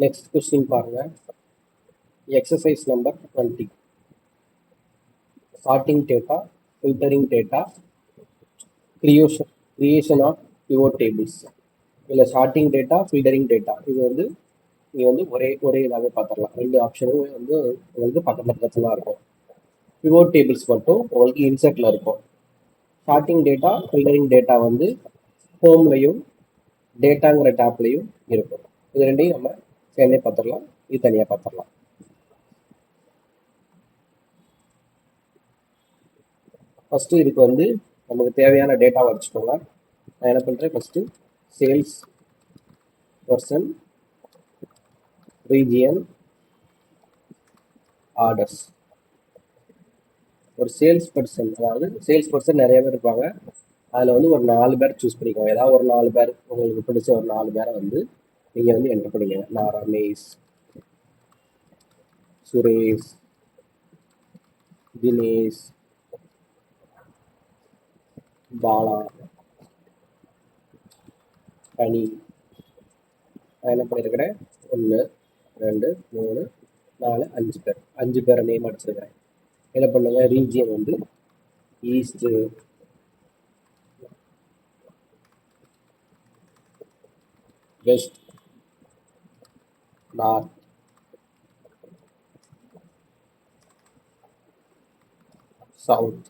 Next question பாருங்க. Exercise number 20. Charting data, filtering data, creation of pivot tables. இதில் charting data, filtering data இது வந்து நீங்கள் வந்து ஒரே இதாகவே பார்த்துடலாம். ரெண்டு ஆப்ஷனும் வந்து உங்களுக்கு பக்கத்தில் தான் இருக்கும். பிவோட் டேபிள்ஸ் மட்டும் உங்களுக்கு இன்செர்ட்டில் இருக்கும். சார்ட்டிங் டேட்டா, ஃபில்டரிங் டேட்டா வந்து ஹோம்லையும் டேட்டாங்கிற டேப்லையும் இருக்கும். இது ரெண்டையும் நம்ம சேர்ந்தே பார்த்துடலாம், இது தனியாக பார்த்துடலாம். ஃபஸ்ட்டு இதுக்கு வந்து நமக்கு தேவையான டேட்டாவை வச்சுக்கோங்க. நான் என்ன பண்ணுறேன், first sales person, region, orders. ஒரு சேல்ஸ் பர்சன், அதாவது சேல்ஸ் பர்சன் நிறைய பேர் இருப்பாங்க. அதில் வந்து ஒரு 4 பேர் சூஸ் பண்ணிக்கோங்க. ஏதாவது ஒரு 4 பேர் உங்களுக்கு பிடிச்ச ஒரு 4 பேரை வந்து நீங்கள் வந்து என்டர் பண்ணிக்கங்க. நான் ரமேஷ், சுரேஷ், தினேஷ், பாலா, கனி. நான் என்ன பண்ணியிருக்கிறேன், 1 2 3 4 5 பேரை நேம் அடிச்சிருக்கிறேன். என்ன பண்ணுங்க, ரீஜியன் வந்து ஈஸ்ட்டு, வெஸ்ட், நார்த், சவுத்,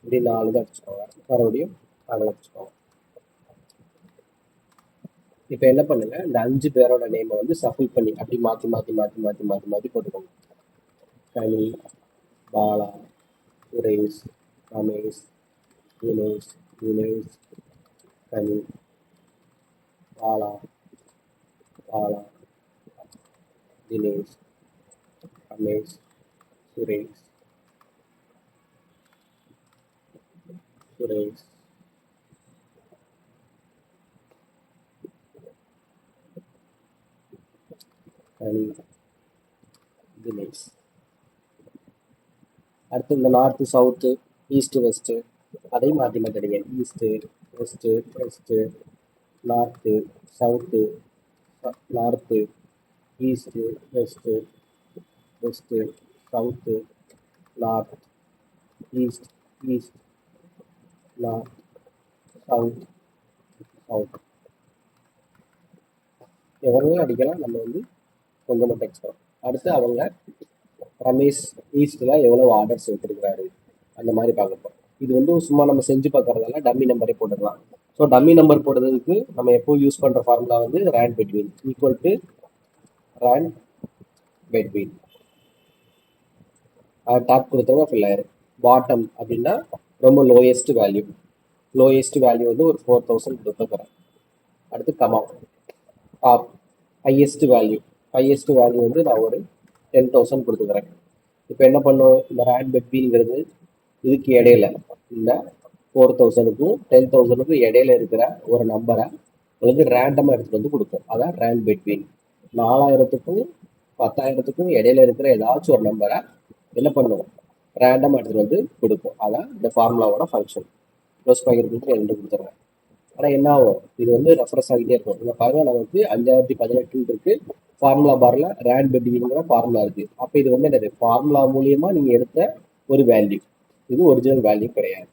இப்படி 4 தான் அடிச்சுக்கோங்க. மறுபடியும் அதை அடிச்சுக்கோங்க. இப்போ என்ன பண்ணுங்க, இந்த 5 பேரோட நேமை வந்து சஃபில் பண்ணி அப்படி மாற்றி போட்டுக்கோங்க. கனி, பாலா, சுரேஷ், ரமேஷ், தினேஷ், கனி, பாலா, தினேஷ், ரமேஷ், சுரேஷ், கனி, தினேஷ். அடுத்து இந்த நார்த்து, சவுத்து, ஈஸ்ட்டு, வெஸ்ட்டு அதையும் மாற்றி அடிங்க. East, west, north, south, north, east, west, south, north, east, north, south. எவ்வளோ அடிக்கலாம், நம்ம வந்து கொஞ்சம் மட்டும் எக்ஸ்ட்ரா. அடுத்து அவங்க ரமேஷ் ஈஸ்ட்டில் எவ்வளோ ஆர்டர்ஸ் எடுத்துருக்கிறாரு அந்த மாதிரி பார்க்கப்போம். இது வந்து சும்மா நம்ம செஞ்சு பார்க்கறதால டம்மி நம்பரே போட்டுக்கலாம். ஸோ டம்மி நம்பர் போடுறதுக்கு நம்ம எப்போ யூஸ் பண்ணுற ஃபார்முலா வந்து rand between equal to rand between. Top கொடுத்தவங்க ஃபில் ஆயிரும். பாட்டம் அப்படின்னா ரொம்ப லோயஸ்ட் வேல்யூ வந்து ஒரு 4000 கொடுத்துக்கிறேன். அடுத்து கமா. டாப் ஹையஸ்ட் வேல்யூ வந்து நான் ஒரு 10,000 கொடுத்துக்கிறேன். இப்போ என்ன பண்ணும், இந்த ரேண்ட் பெட்வீன்ங்கிறது இதுக்கு இடையில இந்த 4,000க்கும் 10,000க்கும் இடையில இருக்கிற ஒரு நம்பரை உங்களுக்கு ரேண்டமாக எடுத்துகிட்டு வந்து கொடுக்கும். அதான் ரேண்ட் பெட்வீன். 4,000க்கும் 10,000க்கும் இடையில இருக்கிற ஏதாச்சும் ஒரு நம்பரை என்ன பண்ணுவோம், ரேண்டமாக எடுத்துகிட்டு வந்து கொடுக்கும். அதான் இந்த ஃபார்முலாவோட ஃபங்க்ஷன். ப்ளஸ் பகிர்ந்து 2 கொடுத்துருவேன். ஆனால் என்ன ஆகும், இது வந்து ரெஃப்ரெஷ் ஆகிட்டே இருக்கும். இங்கே பாருங்கள், நமக்கு 5018 இருக்கு. ஃபார்முலா பாரில் ரேண்ட் பெட்வீன்ங்கிற ஃபார்முலா இருக்குது. அப்போ இது வந்து என்னது, ஃபார்முலா மூலியமாக நீங்கள் எடுத்த ஒரு வேல்யூ, இது ஒரிஜினல் வேல்யூ கிடையாது.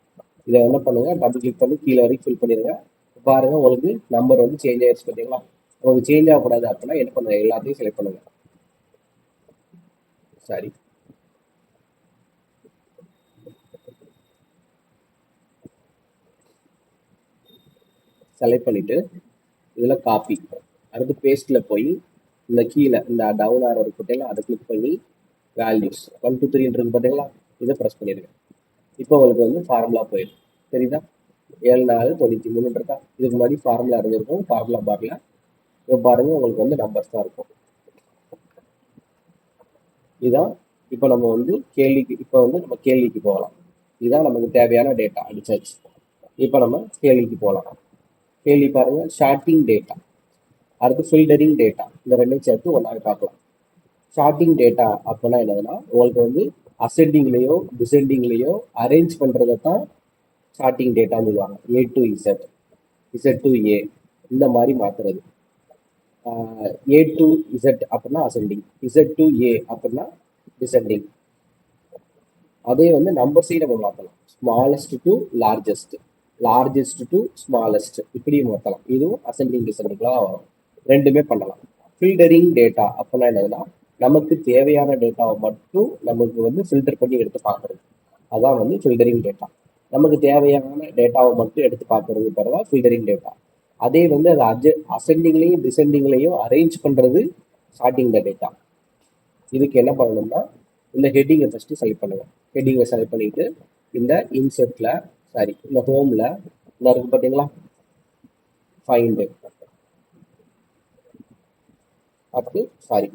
இதை என்ன பண்ணுங்கள், டபுள் கிளிக் பண்ணி கீழே வரைக்கும் ஃபில் பண்ணிடுங்க. பாருங்கள், உங்களுக்கு நம்பர் வந்து சேஞ்ச் ஆகிடுச்சு. பார்த்தீங்களா, உங்களுக்கு சேஞ்ச் ஆகக்கூடாது அப்படின்னா என்ன பண்ணுங்கள், எல்லாத்தையும் செலக்ட் பண்ணுங்கள். சரி, செலக்ட் பண்ணிவிட்டு இதில் காப்பி, அடுத்து பேஸ்ட்டில் போய் இந்த கீழே இந்த டவுன் ஆரோ இருக்கு பார்த்தீங்களா, அதை கிளிக் பண்ணி வேல்யூஸ் 1 2 3 இருக்கு பார்த்தீங்களா, இதை ப்ரெஸ் பண்ணிடுங்க. இப்போ உங்களுக்கு வந்து ஃபார்முலா போயிடும். சரிதா, 7493 இருக்கா. இதுக்கு முன்னாடி ஃபார்முலா இருந்திருக்கும். ஃபார்முலா பாரில் இப்போ பாருங்க, உங்களுக்கு வந்து நம்பர்ஸ் தான் இருக்கும். இதுதான். இப்போ நம்ம வந்து கேள்விக்கு போகலாம். இதுதான் நமக்கு தேவையான டேட்டா அடிச்சாச்சு. இப்போ நம்ம கேள்விக்கு போகலாம். கேள்வி பாருங்க, ஷார்ட்டிங் டேட்டா, அடுத்து ஃபில்டரிங் டேட்டா, இந்த ரெண்டையும் சேர்த்து ஒன்றாவே பார்க்கலாம். ஷார்ட்டிங் டேட்டா அப்படின்னா என்னதுன்னா, உங்களுக்கு வந்து அசெண்டிங்லேயோ டிசெண்டிங்லேயோ அரேஞ்ச் பண்ணுறதை தான் ஷார்ட்டிங் டேட்டான்னு சொல்லுவாங்க. A to Z, Z to A, இந்த மாதிரி மாற்றுறது. ஏ டு இசட் அப்படின்னா அசெண்டிங், இசட் டு ஏ அப்படின்னா டிசெண்டிங். அதே வந்து நம்பர்ஸையும் நம்ம மாற்றலாம், smallest to largest, largest to smallest, இப்படியும் மாற்றலாம். இதுவும் அசெண்டிங் டிசெண்டிங்லாம் வரும், ரெண்டுமே பண்ணலாம். ஃபில்டரிங் டேட்டா அப்படின்னா என்னதுன்னா, நமக்கு தேவையான டேட்டாவை மட்டும் நமக்கு வந்து ஃபில்டர் பண்ணி எடுத்து பார்க்கறது, அதான் வந்து ஃபில்டரிங் டேட்டா. நமக்கு தேவையான டேட்டாவை மட்டும் எடுத்து பார்க்கறது பேர் தான் ஃபில்டரிங் டேட்டா. அதே வந்து அது அசெண்டிங்லையும் டிசெண்டிங்லையும் அரேஞ்ச் பண்றது சார்ட்டிங் த டேட்டா. இதுக்கு என்ன பண்ணணும்னா, இந்த ஹெட்டிங்கை ஃபர்ஸ்ட் செலக்ட் பண்ணுங்க. ஹெட்டிங்கை செலக்ட் பண்ணிட்டு இந்த இன்செர்ட்ல, சாரி இந்த ஹோம்ல இந்த இருக்கு பார்த்தீங்களா, ஃபைண்டு, அடுத்து சாரி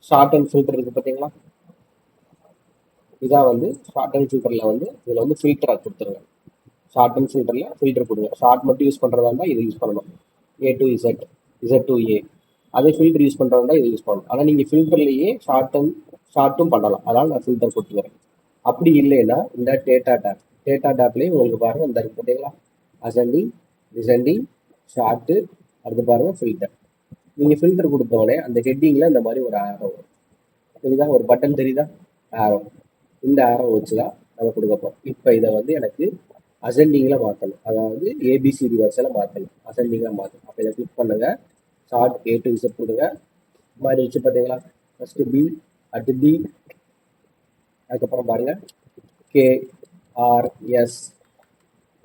ஷார்ட் அண்ட் ஃபில்டர் இருக்கு பார்த்தீங்களா, இதான் வந்து ஷார்ட் அண்ட் ஃபில்டர்ல வந்து இதுல வந்து ஃபில்டரை கொடுத்துருங்க. ஷார்ட் அண்ட் ஃபில்டர்ல ஃபில்டர் கொடுங்க. ஷார்ட் மட்டும் யூஸ் பண்றதா இருந்தால் இது யூஸ் பண்ணணும், A to Z, Z to A. அதே ஃபில்டர் யூஸ் பண்றதா இருந்தால் இது யூஸ் பண்ணணும். ஆனால் நீங்கள் ஃபில்டர்லேயே ஷார்ட்டும் பண்ணலாம், அதனால நான் ஃபில்டர் கொடுத்துக்கிறேன். அப்படி இல்லைன்னா இந்த டேட்டா டேப்லேயும் உங்களுக்கு பாருங்க இந்த இருக்கு பார்த்தீங்களா, அசெண்டிங், டிசெண்டிங், ஷார்ட்டு, அடுத்து பாருங்க ஃபில்டர். நீங்கள் ஃபில்டர் கொடுத்தோடனே அந்த ஹெட்டிங்கில் இந்த மாதிரி ஒரு ஆரோ வரும், தெரியுதா, ஒரு பட்டன் தெரியுதா, ஆரோ. இந்த ஆரோ வச்சு தான் நம்ம கொடுக்க போகிறோம். இப்போ இதை வந்து எனக்கு அசெண்டிங்கில் மாற்றணும், அதாவது ஏபிசிடி வரிசையில் மாற்றணும், அசெண்டிங்கில் மாற்றணும். அப்போ இதை கிளிக் பண்ணுங்க, ஷார்ட் ஏ டு இசட் கொடுங்க. இந்த மாதிரி வச்சு பார்த்தீங்களா, ஃபஸ்ட்டு பி, அடுத்து டி, அதுக்கப்புறம் பாருங்க கே, ஆர், எஸ்,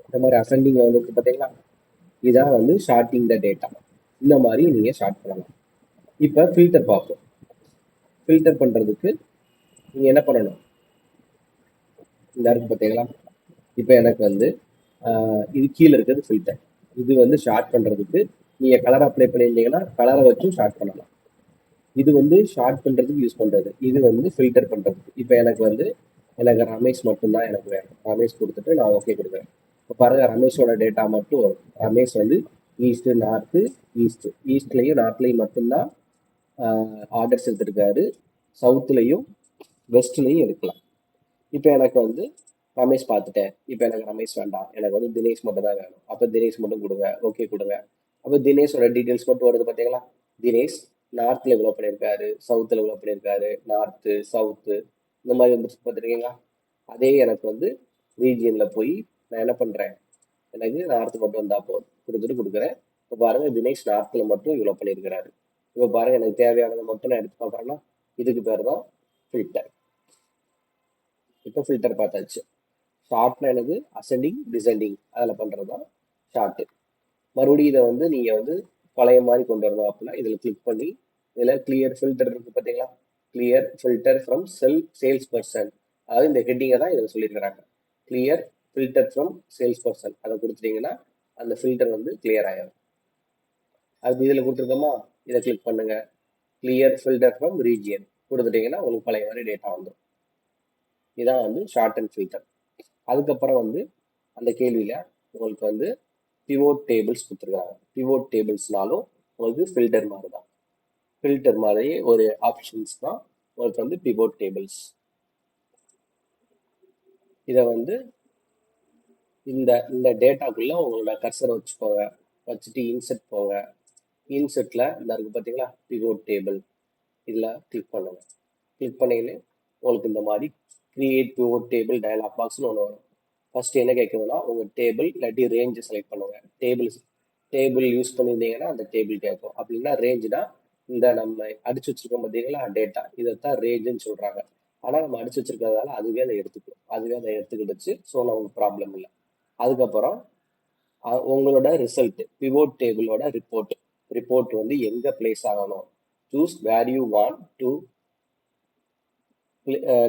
இந்த மாதிரி அசெண்டிங் வந்துருக்கு பார்த்தீங்களா. இதான் வந்து ஷார்ட்டிங் த டேட்டா. இந்த மாதிரி நீங்கள் ஷார்ட் பண்ணலாம். இப்போ ஃபில்டர் பார்ப்போம். ஃபில்டர் பண்ணுறதுக்கு நீங்கள் என்ன பண்ணணும், இந்த இருக்கு பார்த்தீங்களா. இப்போ எனக்கு வந்து இது கீழே இருக்கிறது ஃபில்டர். இது வந்து ஷார்ட் பண்ணுறதுக்கு நீங்கள் கலர் அப்ளை பண்ணியிருந்தீங்கன்னா கலரை வச்சும் ஷார்ட் பண்ணலாம். இது வந்து ஷார்ட் பண்ணுறதுக்கு யூஸ் பண்ணுறது, இது வந்து ஃபில்டர் பண்ணுறதுக்கு. இப்போ எனக்கு ரமேஷ் மட்டும்தான் எனக்கு வேணும், ரமேஷ் கொடுத்துட்டு நான் ஓகே கொடுக்குறேன். இப்போ பாருங்க ரமேஷோட டேட்டா மட்டும் வரும். ரமேஷ் வந்து ஈஸ்ட்டு, நார்த்து, ஈஸ்ட்லேயும் நார்த்லேயும் மட்டும்தான் ஆர்டர்ஸ் எடுத்திருக்காரு, சவுத்துலேயும் வெஸ்ட்லேயும் எடுக்கலாம். இப்போ எனக்கு வந்து ரமேஷ் பார்த்துட்டேன், இப்போ எனக்கு ரமேஷ் வேண்டாம், எனக்கு வந்து தினேஷ் மட்டும் தான் வேணும். அப்போ தினேஷ் மட்டும் கொடுங்க, ஓகே கொடுங்க. அப்போ தினேஷோட டீட்டெயில்ஸ் மட்டும் வருது பார்த்தீங்களா. தினேஷ் நார்த்தில் இவ்வளோ பண்ணியிருக்காரு, சவுத்தில் இவ்வளோ பண்ணியிருக்காரு, நார்த்து சவுத்து இந்த மாதிரி வந்து பார்த்துருக்கீங்களா. அதே எனக்கு வந்து ரீஜியனில் போய் நான் என்ன பண்ணுறேன், எனக்கு நார்த்து மட்டும் வந்தால் போதும், கொடுத்துட்டு கொடுக்குறேன். இப்போ பாருங்க தினேஷ் நார்த்தில் மட்டும் இவ்வளோ பண்ணியிருக்கிறாரு. இப்போ பாருங்க எனக்கு தேவையானதை மட்டும் நான் எடுத்து பார்க்குறேன்னா இதுக்கு பேர் தான் ஃபில்டர். இப்போ ஃபில்டர் பார்த்தாச்சு. ஷார்ட்னா எனக்கு அசெண்டிங் டிசெண்டிங் அதில் பண்ணுறது தான் ஷார்ட்டு. மறுபடியும் இதை வந்து நீங்கள் வந்து பழைய மாதிரி கொண்டு வரணும் அப்படின்னா இதில் கிளிக் பண்ணி இதில் கிளியர் ஃபில்டர் இருக்குது பார்த்தீங்களா, clear filter from sales person, அதாவது இந்த ஹெட்டிங்கை தான் இதில் சொல்லியிருக்கிறாங்க, clear filter from sales person. அதை கொடுத்துட்டீங்கன்னா அந்த ஃபில்டர் வந்து கிளியர் ஆகிடும். அது இதில் கொடுத்துருக்கோமா, இதை கிளிக் பண்ணுங்க, கிளியர் ஃபில்டர் ஃப்ரம் ரீஜியன் கொடுத்துட்டீங்கன்னா உங்களுக்கு பழைய மாதிரி டேட்டா வந்துடும். இதான் வந்து ஷார்ட் அண்ட் ஃபில்டர். அதுக்கப்புறம் வந்து அந்த கேள்வியில் உங்களுக்கு வந்து பிவோட் டேபிள்ஸ் கொடுத்துருக்காங்க. பிவோட் டேபிள்ஸ்னாலும் உங்களுக்கு ஃபில்டர் மாதிரி தான், ஃபில்டர் மாதிரி ஒரு ஆப்ஷன்ஸ் தான் உங்களுக்கு வந்து பிவோட் டேபிள்ஸ். இதை வந்து இந்த இந்த டேட்டாக்குள்ள உங்களோட கர்சரை வச்சுக்கோங்க, வச்சுட்டு இன்செர்ட் போங்க. இன்செர்ட்ல இந்த இருக்கு பார்த்தீங்களா பிவோட் டேபிள், இதில் கிளிக் பண்ணுங்க. கிளிக் பண்ணீங்கன்னு உங்களுக்கு இந்த மாதிரி கிரியேட் பிவோட் டேபிள் டயலாக் பாக்ஸ்னு ஒன்று வரும். ஃபர்ஸ்ட் என்ன கேட்குதுன்னா உங்கள் டேபிள் இல்லாட்டி ரேஞ்சை செலக்ட் பண்ணுங்க. டேபிள் யூஸ் பண்ணியிருந்தீங்கன்னா அந்த டேபிள் கேட்கும், அப்படின்னா ரேஞ்சுனா இந்த நம்ம அடிச்சு வச்சிருக்கோம் பார்த்தீங்களா டேட்டா, இதைத்தான் ரேஞ்சுன்னு சொல்றாங்க. ஆனால் நம்ம அடிச்சு வச்சிருக்கிறதால அதுவே அதை எடுத்துக்கிடுச்சு. ஸோ நமக்கு ப்ராப்ளம் இல்லை. அதுக்கப்புறம் உங்களோட ரிசல்ட் பிவோட் டேபிளோட ரிப்போர்ட் வந்து எங்கே பிளேஸ் ஆகணும், choose where you want to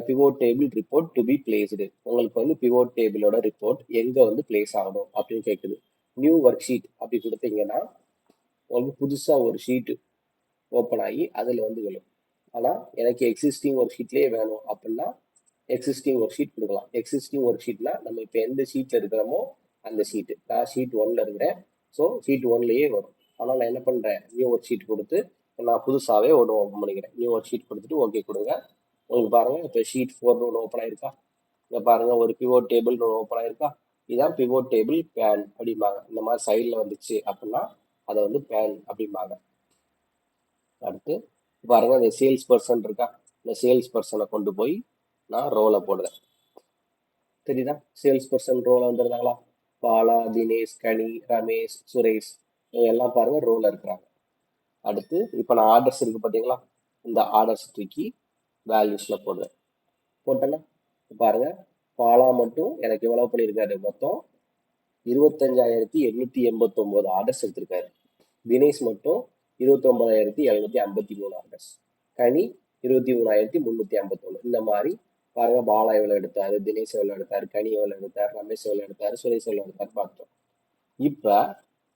pivot table report to be placed. உங்களுக்கு வந்து பிவோட் டேபிளோட ரிப்போர்ட் எங்கே வந்து பிளேஸ் ஆகணும் அப்படின்னு கேட்குது. நியூ ஒர்க் ஷீட் அப்படி கொடுத்தீங்கன்னா உங்களுக்கு புதுசாக ஒரு ஷீட்டு ஓப்பன் ஆகி அதில் வந்து விழும். ஆனால் எனக்கு எக்ஸிஸ்டிங் ஒர்க் ஷீட்லேயே வேணும் அப்படின்னா எக்ஸிஸ்டிங் ஒர்க் ஷீட் கொடுக்கலாம். எக்ஸிஸ்டிங் ஒர்க் ஷீட்னா நம்ம இப்போ எந்த ஷீட்டில் இருக்கிறோமோ அந்த ஷீட்டு, நான் ஷீட் 1ல் இருக்கிறேன், ஸோ ஷீட் 1லேயே வரும். ஆனால் நான் என்ன பண்ணுறேன், நியூ ஒர்க் ஷீட் கொடுத்து நான் புதுசாகவே ஒன்று ஓப்பன் பண்ணிக்கிறேன். நியூ ஒர்க் ஷீட் கொடுத்துட்டு ஓகே கொடுங்க. உங்களுக்கு பாருங்க இப்போ ஷீட் 4 ஒன்று ஓப்பன் ஆயிருக்கா. இங்கே பாருங்க ஒரு பிவோட் டேபிள் ஒன்று ஓப்பன் ஆயிருக்கா. இதான் பிவோட் டேபிள் பேன் அப்படிம்பாங்க. இந்த மாதிரி சைடில் வந்துச்சு அப்படின்னா அதை வந்து பேன் அப்படிம்பாங்க. அடுத்து பாருங்க இந்த சேல்ஸ் பர்சன் இருக்கா, இந்த சேல்ஸ் பர்சனை கொண்டு போய் நான் ரோல போடுறேன். தெரியுதா? சேல்ஸ் பர்சன் ரோல வந்துருந்தாங்களா? பாலா, தினேஷ், கனி, ரமேஷ், சுரேஷ் இவங்க எல்லாம் பாருங்க ரோல இருக்கிறாங்க. அடுத்து இப்போ நான் ஆர்டர்ஸ் இருக்கு பார்த்தீங்களா, இந்த ஆர்டர்ஸ் தூக்கி வேல்யூஸ்ல போடுறேன். போட்டேன்னா பாருங்க பாலா மட்டும் எனக்கு எவ்வளவு பண்ணியிருக்காரு, மொத்தம் 25,889 ஆர்டர்ஸ் எடுத்திருக்காரு. தினேஷ் மட்டும் 29,753 ஆர்டர்ஸ். கனி 23,351. இந்த மாதிரி பாருங்க பாலா எவ்வளவு எடுத்தாரு, தினேஷ் எவ்வளவு எடுத்தாரு, கனி எவ்வளவு எடுத்தாரு, ரமேஷ் எவ்வளவு எடுத்தாரு, சுரேஷ் எவ்வளவு எடுத்தாரு பார்த்தோம். இப்ப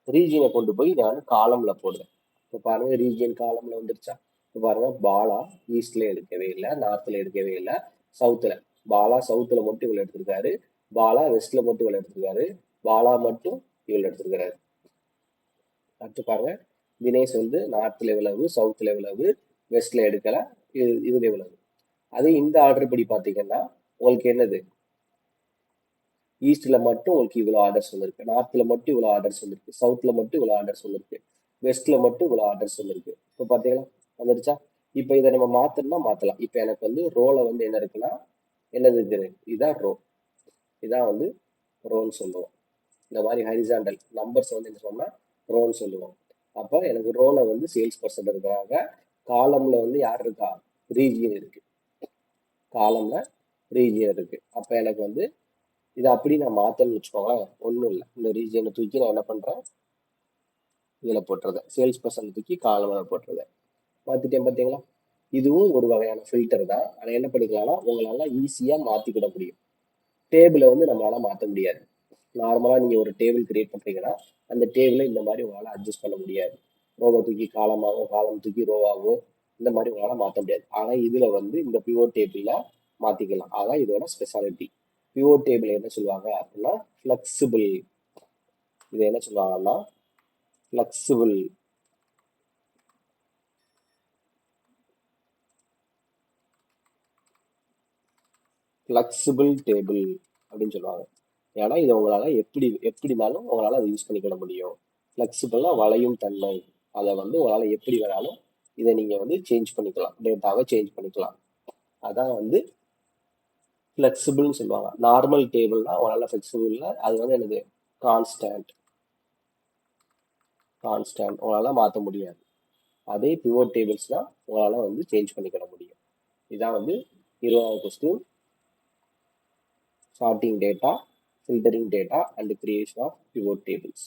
ரீஜியனை கொண்டு போய் நான் காலம்ல போடுறேன். இப்போ பாருங்க ரீஜியன் காலம்ல வந்துருச்சா? இப்போ பாருங்க பாலா ஈஸ்ட்ல எடுக்கவே இல்லை, நார்த்ல எடுக்கவே இல்லை, சவுத்துல. பாலா சவுத்துல மட்டும் இவ்வளவு எடுத்திருக்காரு, பாலா வெஸ்ட்ல மட்டும் இவ்வளவு எடுத்திருக்காரு, பாலா மட்டும் இவ்வளவு எடுத்திருக்காரு. அடுத்து பாருங்க தினேஷ் வந்து நார்த்ல எவ்வளவு, சவுத்ல எவ்வளவு, வெஸ்ட்ல எடுக்கல, இதுல எவ்வளவு. அது இந்த ஆர்டர் படி பாத்தீங்கன்னா உங்களுக்கு என்னது, ஈஸ்ட்ல மட்டும் உங்களுக்கு இவ்வளவு ஆர்டர்ஸ் வந்திருக்கு, நார்த்ல மட்டும் இவ்வளவு ஆர்டர்ஸ் வந்திருக்கு, சவுத்ல மட்டும் இவ்வளவு ஆர்டர்ஸ் வந்திருக்கு, வெஸ்ட்ல மட்டும் இவ்வளவு ஆர்டர்ஸ் வந்திருக்கு. இப்போ பாத்தீங்களா வந்துருச்சா? இப்போ இதை நம்ம மாத்தணும்னா மாத்தலாம். இப்போ எனக்கு வந்து ரோல வந்து என்ன இருக்குன்னா, என்னது இருக்குது, இதான் ரோ, இதான் வந்து ரோன்னு சொல்லுவோம். இந்த மாதிரி ஹரிசாண்டல் நம்பர்ஸ் வந்து என்ன சொன்னா ரோன்னு சொல்லுவோம். அப்ப எனக்கு ரோல வந்து சேல்ஸ் பர்சன் இருக்கிறாங்க, காலம்ல வந்து யார் இருக்கா, ரீஜியன் இருக்கு, காலம்ல ரீஜியன் இருக்கு. அப்ப எனக்கு வந்து இதை அப்படி நான் மாத்தணும்னு வச்சுக்கோங்களேன், ஒன்றும் இல்லை, இந்த ரீஜியனை தூக்கி நான் என்ன பண்றேன், இதில் போட்டுறேன், சேல்ஸ் பர்சன் தூக்கி காலம்ல போட்டுறேன். மாத்திட்டேன் பார்த்தீங்களா? இதுவும் ஒரு வகையான ஃபில்டர் தான். அதை என்ன பண்ணிக்கலாம்னா உங்களால ஈஸியா மாத்திக்கிட முடியும். டேபிளை வந்து நம்மளால மாற்ற முடியாது. நார்மலா நீங்க ஒரு டேபிள் கிரியேட் பண்றீங்கன்னா அந்த டேபிளை இந்த மாதிரி உங்களால அட்ஜஸ்ட் பண்ண முடியாது. ரோவை தூக்கி காலமாகவும் காலம் தூக்கி ரோவாகவும் இந்த மாதிரி உங்களால மாற்ற முடியாது. ஆனா இதுல வந்து இந்த பிவோட் டேபிள்ல மாத்திக்கலாம். அதான் இதோட ஸ்பெஷாலிட்டி. பிவோட் டேபிள் என்ன சொல்லுவாங்க அப்படின்னா ஃபிளெக்சிபிள். இது என்ன சொல்லுவாங்கன்னா ஃபிளெக்சிபிள். ஃபிளெக்சிபிள் டேபிள் அப்படின்னு சொல்லுவாங்க. ஏன்னா இதை உங்களால எப்படினாலும் உங்களால அதை யூஸ் பண்ணிக்கிட முடியும். ஃபிளெக்சிபிள்னா வளையும் தன்மை. அதை வந்து உங்களால எப்படி வேணாலும் இதை நீங்க வந்து சேஞ்ச் பண்ணிக்கலாம், டேட்டாவை சேஞ்ச் பண்ணிக்கலாம். அதான் வந்து ஃபிளெக்சிபிள்னு சொல்லுவாங்க. நார்மல் டேபிள்னா உங்களால ஃபிளெக்சிபிள்னா அது வந்து என்னது, கான்ஸ்டன்ட். கான்ஸ்டன்ட் உங்களால மாற்ற முடியாது. அதே பிவோட் டேபிள்ஸ்னா உங்களால வந்து சேஞ்ச் பண்ணிக்கிட முடியும். இதான் வந்து 20வது question. sorting data, filtering data, and the creation of pivot tables.